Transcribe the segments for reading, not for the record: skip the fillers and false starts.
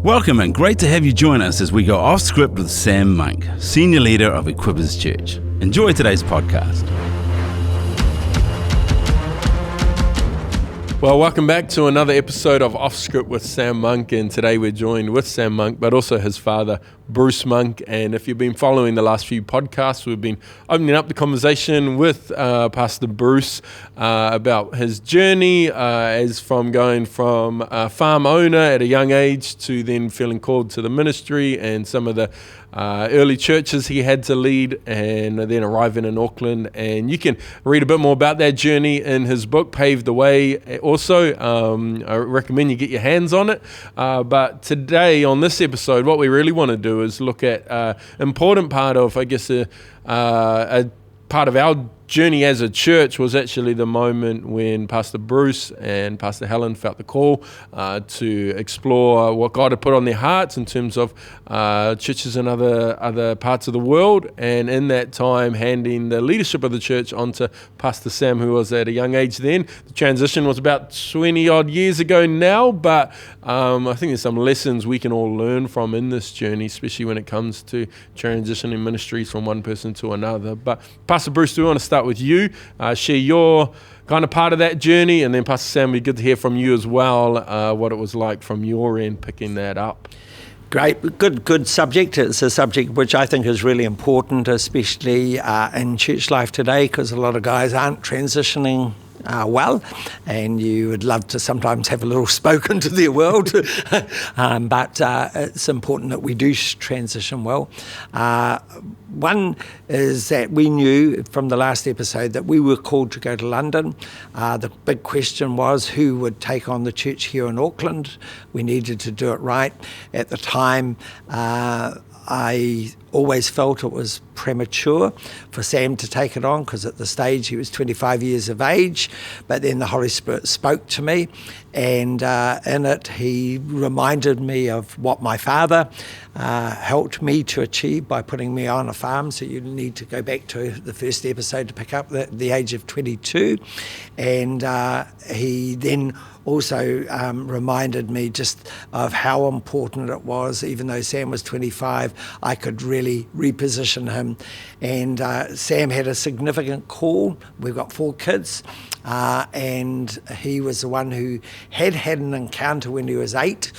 Welcome and great to have you join us as we go off script with Sam Monk, Senior Leader of Equippers Church. Enjoy today's podcast. Well, welcome back to another episode of Off Script with Sam Monk, and today we're joined with Sam Monk, but also his father, Bruce Monk. And if you've been following the last few podcasts, we've been opening up the conversation with Pastor Bruce about his journey as from going from a farm owner at a young age to then feeling called to the ministry and some of the early churches he had to lead, and then arriving in Auckland. And you can read a bit more about that journey in his book, Pave the Way. Also, I recommend you get your hands on it. But today on this episode, what we really want to do is look at an important part of, I guess, a part of our journey as a church was actually the moment when Pastor Bruce and Pastor Helen felt the call to explore what God had put on their hearts in terms of churches in other parts of the world, and in that time handing the leadership of the church onto Pastor Sam, who was at a young age then. The transition was about 20 odd years ago now, but I think there's some lessons we can all learn from in this journey, especially when it comes to transitioning ministries from one person to another. But Pastor Bruce, do we want to start with you, share your kind of part of that journey, and then Pastor Sam, it'd be good to hear from you as well, what it was like from your end picking that up. Great, good subject. It's a subject which I think is really important, especially in church life today, because a lot of guys aren't transitioning well, and you would love to sometimes have a little spoke into their world, but it's important that we do transition well. One is that we knew from the last episode that we were called to go to London. The big question was who would take on the church here in Auckland. We needed to do it right. At the time, I always felt it was premature for Sam to take it on, because at the stage he was 25 years of age, but then the Holy Spirit spoke to me, and in it he reminded me of what my father helped me to achieve by putting me on a farm. So you need to go back to the first episode to pick up the age of 22, and he then also reminded me just of how important it was. Even though Sam was 25, I could really reposition him. And Sam had a significant call. We've got 4 kids, and he was the one who had an encounter when he was 8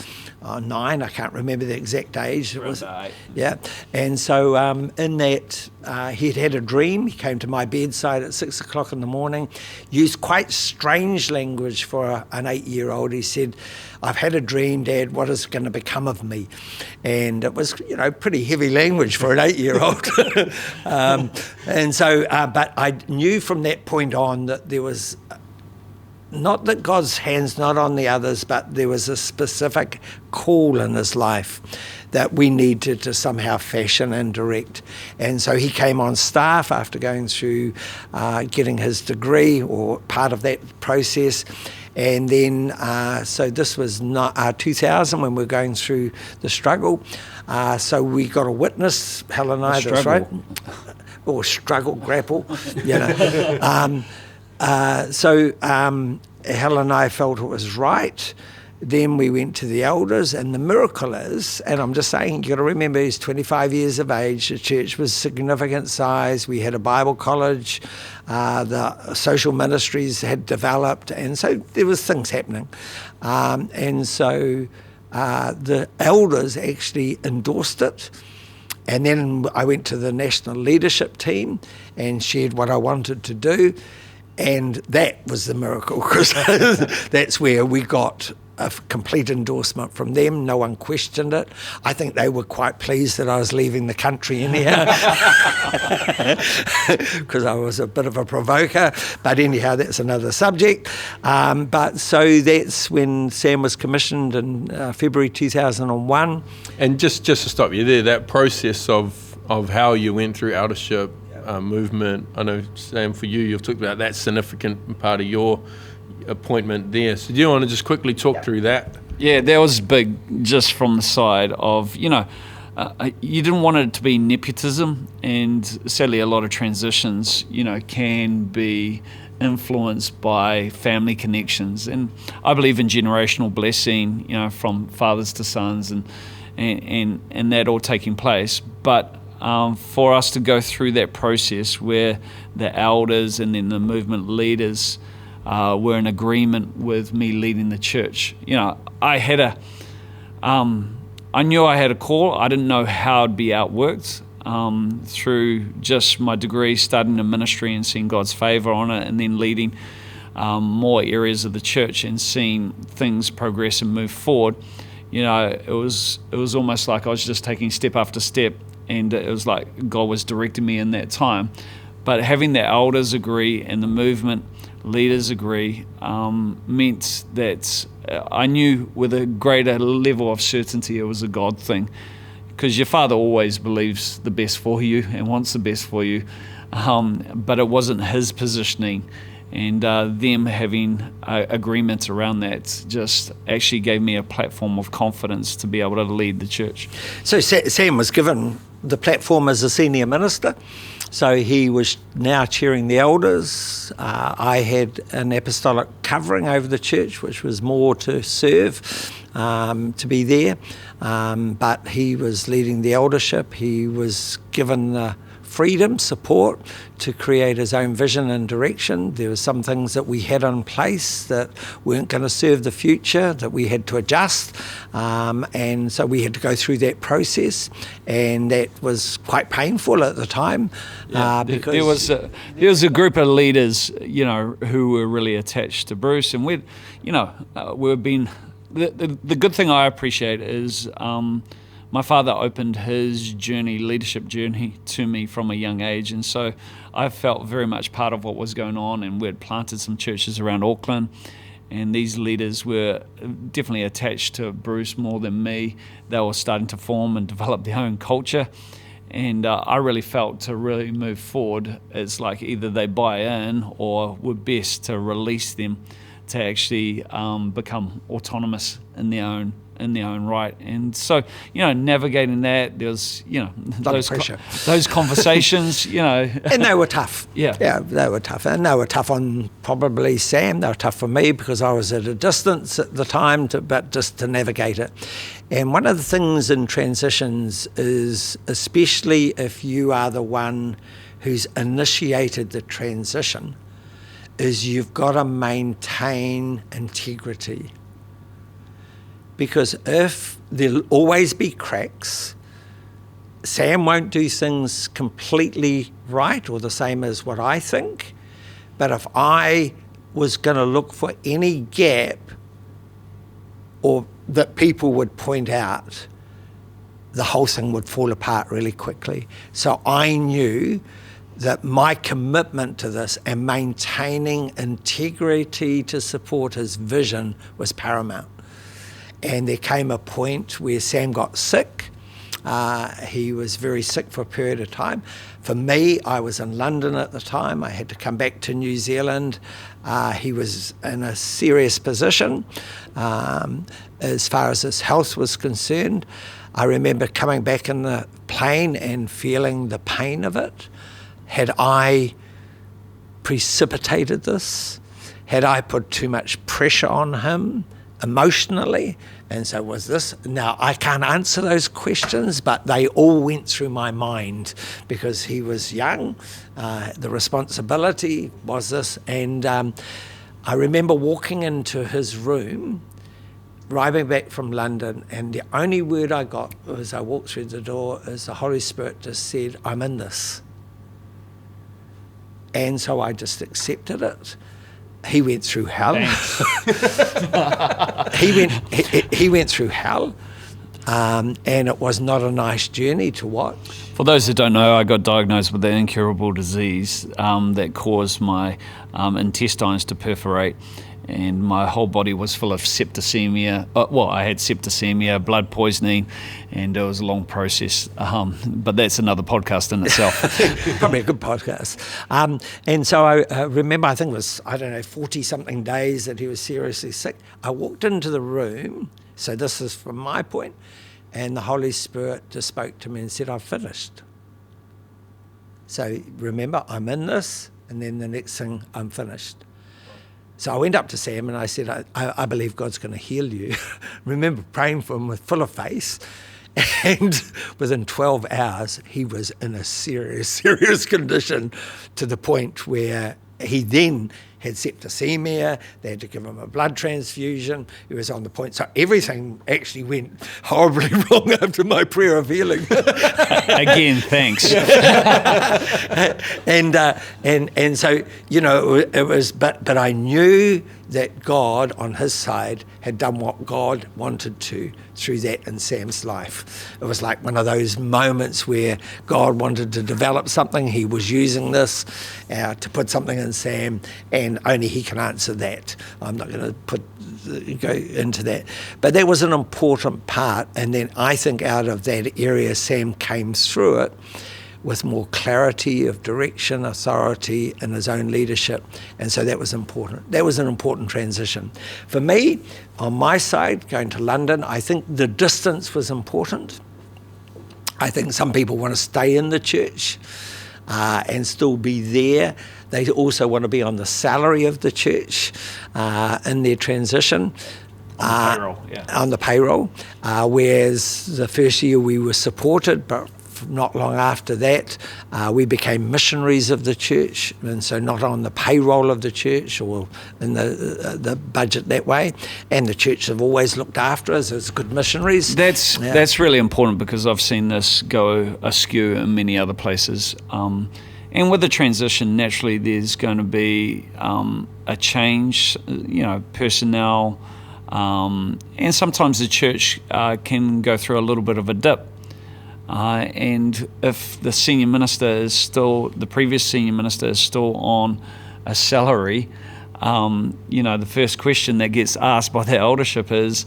or 9, I can't remember the exact age. It was 8. Yeah, and so in that he'd had a dream. He came to my bedside at 6 o'clock in the morning, used quite strange language for an 8-year-old. He said, "I've had a dream, Dad, what is going to become of me?" And it was, pretty heavy language for an 8-year-old. And so, but I knew from that point on that there was not that God's hand's not on the others, but there was a specific call in his life that we needed to somehow fashion and direct. And so he came on staff after going through getting his degree, or part of that process. And then, so this was 2000 when we were going through the struggle. So we got a witness, Helen and I, that's right. Or struggle, grapple, So Helen and I felt it was right. Then we went to the elders, and the miracle is, and I'm just saying, you've got to remember he's 25 years of age, the church was significant size, we had a Bible college, the social ministries had developed, and so there was things happening. And so the elders actually endorsed it. And then I went to the national leadership team and shared what I wanted to do. And that was the miracle, because that's where we got a complete endorsement from them. No one questioned it. I think they were quite pleased that I was leaving the country anyhow, because I was a bit of a provoker. But anyhow, that's another subject. But so that's when Sam was commissioned in February 2001. And just to stop you there, that process of how you went through eldership, movement. I know, Sam, for you've talked about that significant part of your appointment there. So do you want to just quickly talk through that? Yeah, that was big, just from the side of, you didn't want it to be nepotism, and sadly a lot of transitions, can be influenced by family connections, and I believe in generational blessing, from fathers to sons, and that all taking place. But for us to go through that process where the elders and then the movement leaders were in agreement with me leading the church, I knew I had a call. I didn't know how it'd be outworked. Through just my degree, studying the ministry and seeing God's favor on it, and then leading more areas of the church and seeing things progress and move forward. It was almost like I was just taking step after step, and it was like God was directing me in that time. But having the elders agree and the movement leaders agree meant that I knew with a greater level of certainty it was a God thing. Because your father always believes the best for you and wants the best for you, but it wasn't his positioning, and them having agreements around that just actually gave me a platform of confidence to be able to lead the church. So Sam was given the platform as a senior minister, so he was now chairing the elders. I had an apostolic covering over the church, which was more to serve, to be there. But he was leading the eldership. He was given the freedom, support to create his own vision and direction. There were some things that we had in place that weren't going to serve the future, that we had to adjust. And so we had to go through that process, and that was quite painful at the time. Because there was a group of leaders, who were really attached to Bruce, and we've been. The good thing I appreciate is my father opened his leadership journey to me from a young age, and so I felt very much part of what was going on, and we had planted some churches around Auckland, and these leaders were definitely attached to Bruce more than me. They were starting to form and develop their own culture, and I really felt to really move forward, it's like either they buy in or we're best to release them to actually become autonomous in their own right. And so, navigating that, there's, those conversations, And they were tough. Yeah, they were tough. And they were tough on probably Sam. They were tough for me because I was at a distance at the time, but just to navigate it. And one of the things in transitions is, especially if you are the one who's initiated the transition, is you've got to maintain integrity. Because if there'll always be cracks, Sam won't do things completely right or the same as what I think. But if I was going to look for any gap or that people would point out, the whole thing would fall apart really quickly. So I knew that my commitment to this and maintaining integrity to support his vision was paramount. And there came a point where Sam got sick. He was very sick for a period of time. For me, I was in London at the time. I had to come back to New Zealand. He was in a serious position as far as his health was concerned. I remember coming back in the plane and feeling the pain of it. Had I precipitated this? Had I put too much pressure on him emotionally? And so was this? Now, I can't answer those questions, but they all went through my mind because he was young. The responsibility was this. And I remember walking into his room, driving back from London, and the only word I got as I walked through the door is the Holy Spirit just said, "I'm in this." And so I just accepted it. He went through hell. he went through hell, and it was not a nice journey to watch. For those that don't know, I got diagnosed with an incurable disease that caused my intestines to perforate, and my whole body was full of septicemia. I had septicemia, blood poisoning, and it was a long process. But that's another podcast in itself. Probably a good podcast. And so I remember, I think it was, 40-something days that he was seriously sick. I walked into the room, so this is from my point, and the Holy Spirit just spoke to me and said, "I've finished." So remember, I'm in this, and then the next thing, I'm finished. So I went up to Sam and I said, I believe God's going to heal you. Remember praying for him with full of faith. And within 12 hours, he was in a serious, serious condition, to the point where he then had septicemia. They had to give him a blood transfusion. He was on the point. So everything actually went horribly wrong after my prayer of healing. Again, thanks. And so, you know, it was, but I knew that God on his side had done what God wanted to through that in Sam's life. It was like one of those moments where God wanted to develop something. He was using this to put something in Sam, and only he can answer that. I'm not going to go into that. But that was an important part, and then I think out of that area, Sam came through it with more clarity of direction, authority, and his own leadership. And so that was important. That was an important transition. For me, on my side, going to London, I think the distance was important. I think some people want to stay in the church and still be there. They also want to be on the salary of the church in their transition. On the payroll, whereas the first year we were supported, but not long after that, we became missionaries of the church, and so not on the payroll of the church or in the budget that way. And the church have always looked after us as good missionaries. That's really important, because I've seen this go askew in many other places. And with the transition, naturally, there's going to be a change, personnel, and sometimes the church can go through a little bit of a dip. And if the senior minister is still, the previous senior minister is still on a salary, the first question that gets asked by the eldership is,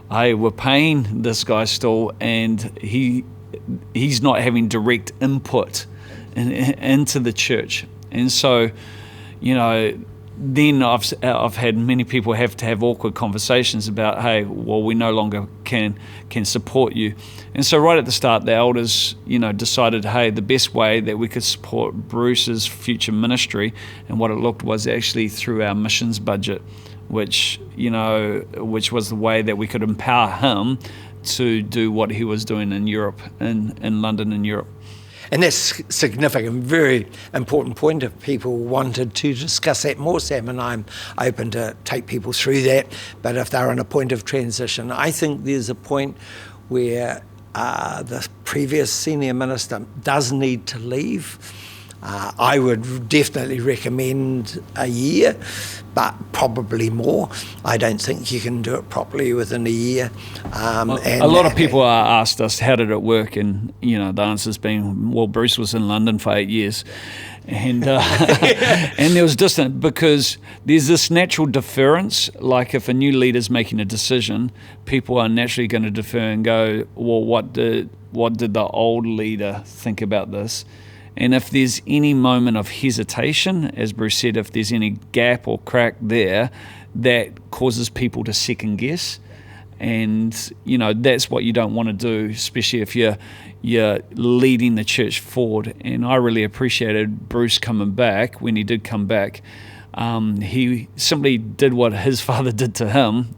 hey, we're paying this guy still, and he's not having direct input into the church. And so, then I've had many people have to have awkward conversations about, hey, well, we no longer can support you. And so right at the start, the elders, decided, hey, the best way that we could support Bruce's future ministry, and what it looked was actually through our missions budget, which was the way that we could empower him to do what he was doing in Europe, in London and Europe. And that's significant, very important point. If people wanted to discuss that more, Sam and I'm open to take people through that. But if they're in a point of transition, I think there's a point where the previous senior minister does need to leave. I would definitely recommend a year, but probably more. I don't think you can do it properly within a year. And a lot of people asked us, how did it work? And, the answer's been, well, Bruce was in London for 8 years. And and there was distance, because there's this natural deference. Like if a new leader's making a decision, people are naturally going to defer and go, well, what did the old leader think about this? And if there's any moment of hesitation, as Bruce said, if there's any gap or crack there, that causes people to second guess. And, that's what you don't want to do, especially if you're leading the church forward. And I really appreciated Bruce coming back. When he did come back, he simply did what his father did to him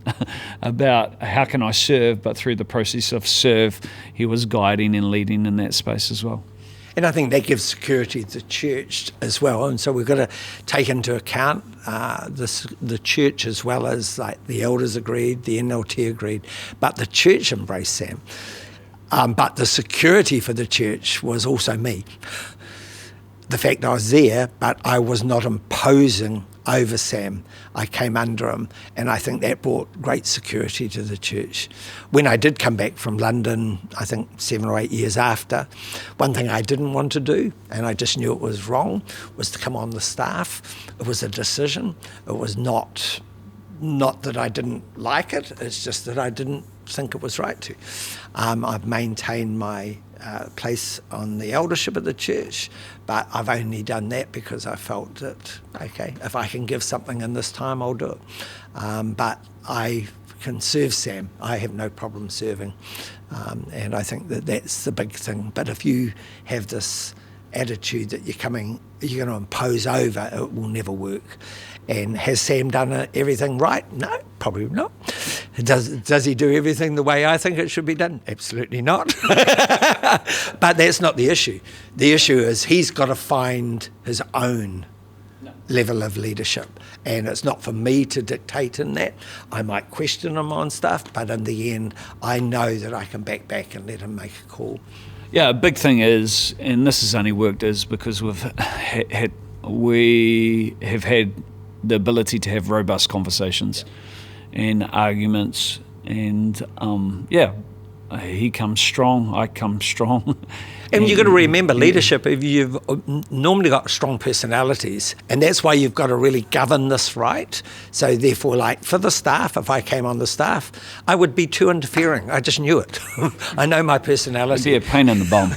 about how can I serve, but through the process of serve, he was guiding and leading in that space as well. And I think that gives security to the church as well. And so we've got to take into account the church, as well as like the elders agreed, the NLT agreed, but the church embraced Sam. But the security for the church was also me. The fact I was there, but I was not imposing over Sam. I came under him, and I think that brought great security to the church. When I did come back from London, I think 7 or 8 years after, one thing I didn't want to do, and I just knew it was wrong, was to come on the staff. It was a decision. It was not that I didn't like it, it's just that I didn't think it was right to. I've maintained my place on the eldership of the church, but I've only done that because I felt that, okay, if I can give something in this time, I'll do it. But I can serve Sam. I have no problem serving. And I think that that's the big thing. But if you have this attitude that you're going to impose over, it will never work. And has Sam done everything right? No, probably not. Does he do everything the way I think it should be done? Absolutely not. But that's not the issue. The issue is he's got to find his own level of leadership. And it's not for me to dictate in that. I might question him on stuff, but in the end, I know that I can back and let him make a call. Yeah, a big thing is, and this has only worked, is because we have had the ability to have robust conversations and arguments, and he comes strong, I come strong. And you've got to remember, leadership, if you've normally got strong personalities, and that's why you've got to really govern this right. So therefore, like for the staff, if I came on the staff, I would be too interfering. I just knew it. I know my personality. It'd be a pain in the bum.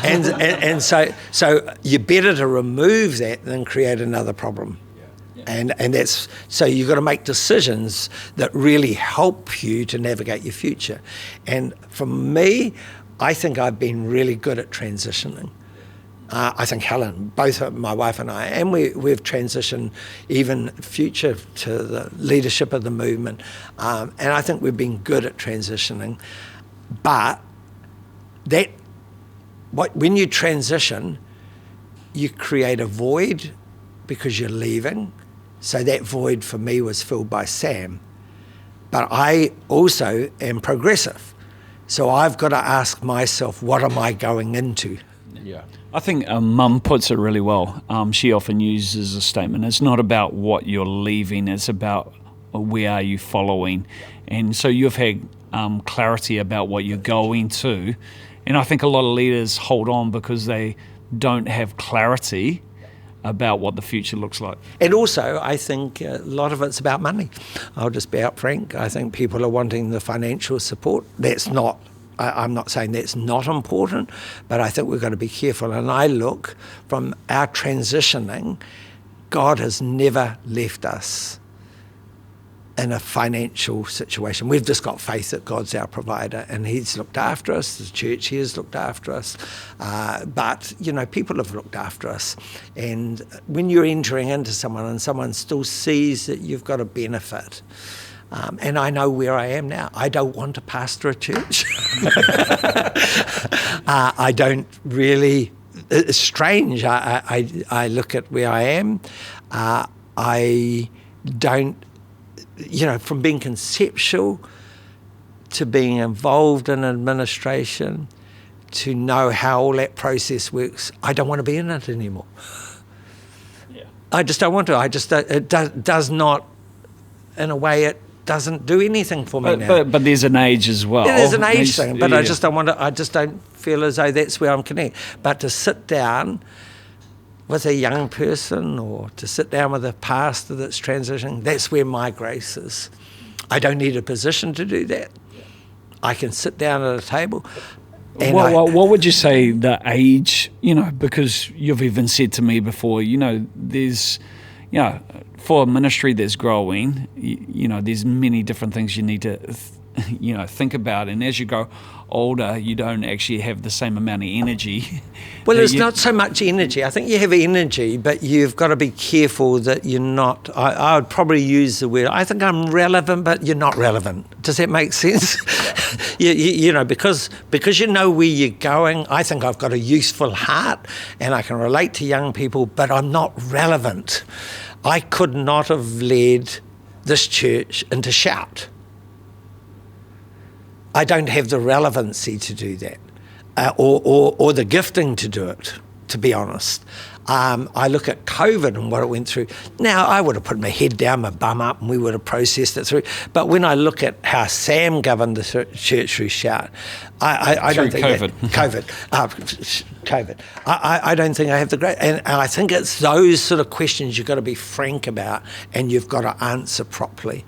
and so you're better to remove that than create another problem. And that's, so you've got to make decisions that really help you to navigate your future. And for me, I think I've been really good at transitioning. I think Helen, both my wife and I, and we've transitioned even future to the leadership of the movement. And I think we've been good at transitioning. But when you transition, you create a void because you're leaving. So that void for me was filled by Sam. But I also am progressive. So I've got to ask myself, what am I going into? Yeah. I think Mum puts it really well. She often uses a statement, it's not about what you're leaving, it's about where are you following. And so you've had clarity about what you're going to. And I think a lot of leaders hold on because they don't have clarity about what the future looks like. And also, I think a lot of it's about money. I'll just be out frank. I think people are wanting the financial support. That's not, I'm not saying that's not important, but I think we've got to be careful. And I look from our transitioning, God has never left us in a financial situation. We've just got faith that God's our provider and he's looked after us, the church here has looked after us, but people have looked after us. And when you're entering into someone and someone still sees that you've got a benefit, and I know where I am now, I don't want to pastor a church. I don't really, it's strange, I look at where I am, I don't, from being conceptual to being involved in administration, to know how all that process works, I don't want to be in it anymore. Yeah. I just don't want to. It does not, in a way, it doesn't do anything for me now. But there's an age as well. There's an age thing, but I just don't want to. I just don't feel as though that's where I'm connected. But to sit down with a young person or to sit down with a pastor that's transitioning, that's where my grace is. I don't need a position to do that. I can sit down at a table. And what would you say the age, because you've even said to me before, there's, for a ministry that's growing, there's many different things you need to, think about. And as you go older, you don't actually have the same amount of energy. Well, it's not so much energy. I think you have energy, but you've got to be careful that you're not, I would probably use the word, I think I'm relevant, but you're not relevant. Does that make sense? Because you know where you're going. I think I've got a useful heart and I can relate to young people, but I'm not relevant. I could not have led this church into shout. I don't have the relevancy to do that, or the gifting to do it, to be honest. I look at COVID and what it went through. Now, I would have put my head down, my bum up, and we would have processed it through. But when I look at how Sam governed the church through shout, I don't think COVID. I don't think I have the great, and I think it's those sort of questions you've got to be frank about, and you've got to answer properly.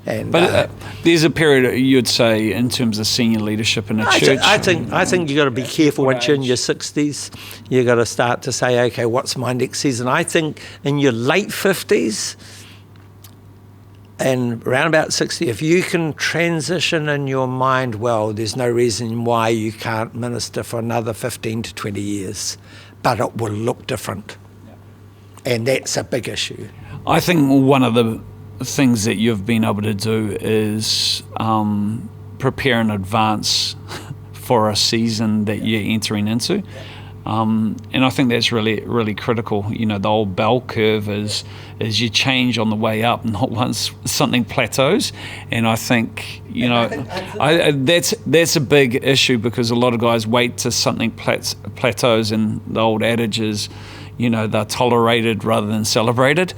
And, but there's a period you'd say in terms of senior leadership in a church. I think you've got to be careful once you're in your 60s. You've got to start to say, okay, what's my next season? I think in your late 50s, and around about 60, if you can transition in your mind well, there's no reason why you can't minister for another 15 to 20 years, but it will look different. And that's a big issue. I think one of the things that you've been able to do is prepare in advance for a season that you're entering into. And I think that's really, really critical. You know, the old bell curve is you change on the way up, not once something plateaus. And I think, you know, that's a big issue, because a lot of guys wait till something plateaus, and the old adage is, you know, they're tolerated rather than celebrated.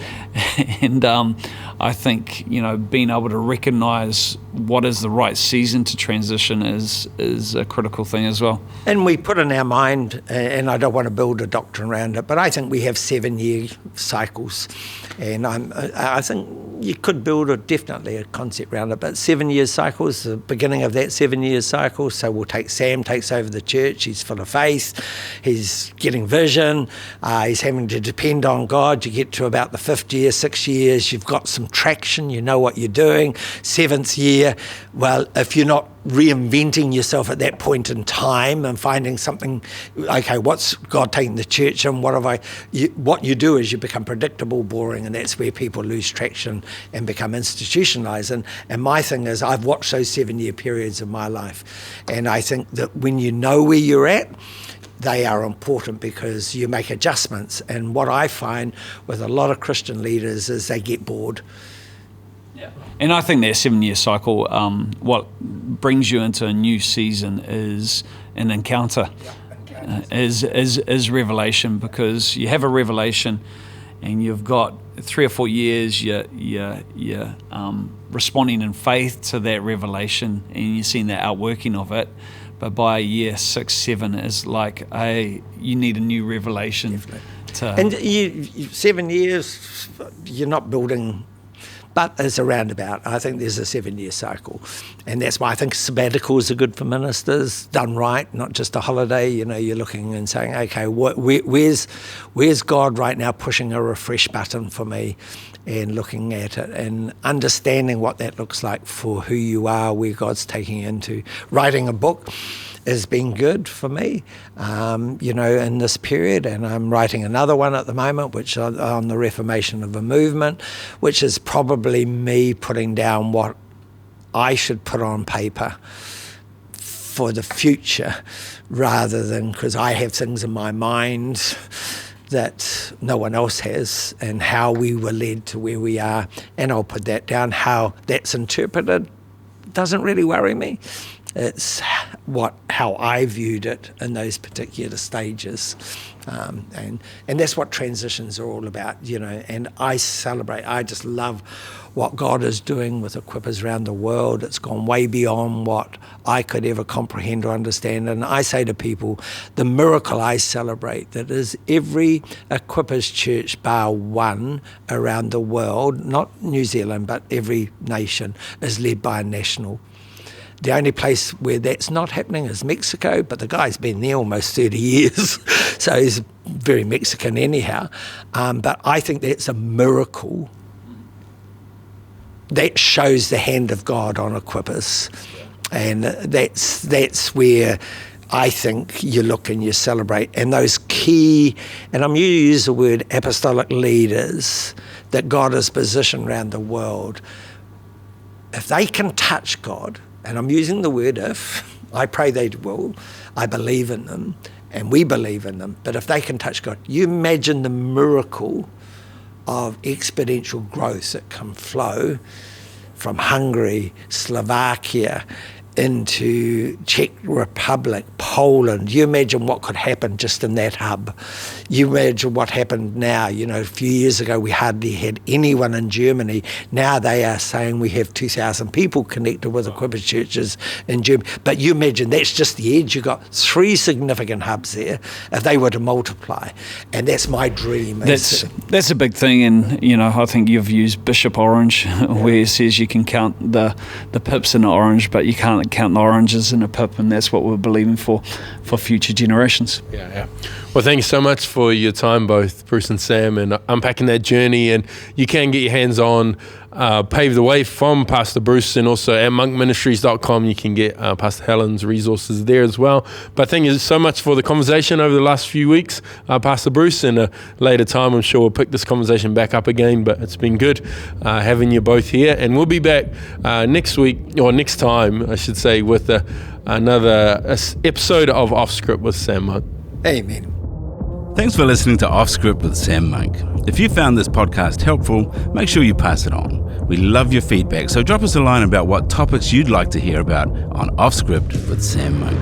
And I think, you know, being able to recognise what is the right season to transition is a critical thing as well. And we put in our mind, and I don't want to build a doctrine around it, but I think we have 7-year cycles. And I think you could build definitely a concept around it, but 7-year cycles, the beginning of that 7-year cycle. So we'll take Sam takes over the church. He's full of faith. He's getting vision. He's having to depend on God. You get to about the 5th year, 6 years, you've got some traction. You know what you're doing. 7th year, well, if you're not reinventing yourself at that point in time and finding something, okay, what's God taking the church and what you do is you become predictable, boring, and that's where people lose traction and become institutionalized. And my thing is, I've watched those 7-year periods of my life, and I think that when you know where you're at, they are important, because you make adjustments. And what I find with a lot of Christian leaders is they get bored. And I think that 7-year cycle, what brings you into a new season is an encounter, is revelation, because you have a revelation and you've got 3 or 4 years, you're responding in faith to that revelation, and you're seeing the outworking of it. But by year 6, 7 is like, you need a new revelation. And 7 years, you're not building, but it's a roundabout. I think there's a 7-year cycle. And that's why I think sabbaticals are good for ministers, done right, not just a holiday. You know, you're looking and saying, okay, where's God right now pushing a refresh button for me, and looking at it and understanding what that looks like for who you are, where God's taking you into. Writing a book has been good for me, you know, in this period, and I'm writing another one at the moment, which on the reformation of a movement, which is probably me putting down what I should put on paper for the future, rather than, because I have things in my mind that no one else has, and how we were led to where we are, and I'll put that down. How that's interpreted doesn't really worry me. It's how I viewed it in those particular stages, and that's what transitions are all about, you know. And I celebrate. I just love what God is doing with equippers around the world. It's gone way beyond what I could ever comprehend or understand. And I say to people, the miracle I celebrate, that is every equippers church bar one around the world, not New Zealand, but every nation, is led by a national. The only place where that's not happening is Mexico, but the guy's been there almost 30 years, so he's very Mexican anyhow. But I think that's a miracle that shows the hand of God on equippers. And that's where I think you look and you celebrate. And those key, and I'm going to use the word apostolic leaders that God has positioned around the world, if they can touch God, and I'm using the word if, I pray they will, I believe in them, and we believe in them, but if they can touch God, you imagine the miracle of exponential growth that can flow from Hungary, Slovakia, into Czech Republic, Poland. You imagine what could happen just in that hub. You imagine what happened now. You know, a few years ago we hardly had anyone in Germany. Now they are saying we have 2,000 people connected with equippers churches in Germany. But you imagine that's just the edge. You've got 3 significant hubs there if they were to multiply. And that's my dream. That's a big thing. And, you know, I think you've used Bishop Orange, where it says you can count the pips in the orange, but you can't count the oranges in a pip, and that's what we're believing for future generations. Yeah. Well, thank you so much for your time, both Bruce and Sam, and unpacking that journey. And you can get your hands on paved the way from Pastor Bruce, and also at monkministries.com you can get Pastor Helen's resources there as well. But thank you so much for the conversation over the last few weeks, Pastor Bruce, and a later time I'm sure we'll pick this conversation back up again, but it's been good having you both here, and we'll be back next week, or next time I should say, with another episode of Off Script with Sam Monk. Amen. Thanks for listening to Off Script with Sam Monk. If you found this podcast helpful, make sure you pass it on. We love your feedback, so drop us a line about what topics you'd like to hear about on Off Script with Sam Monk.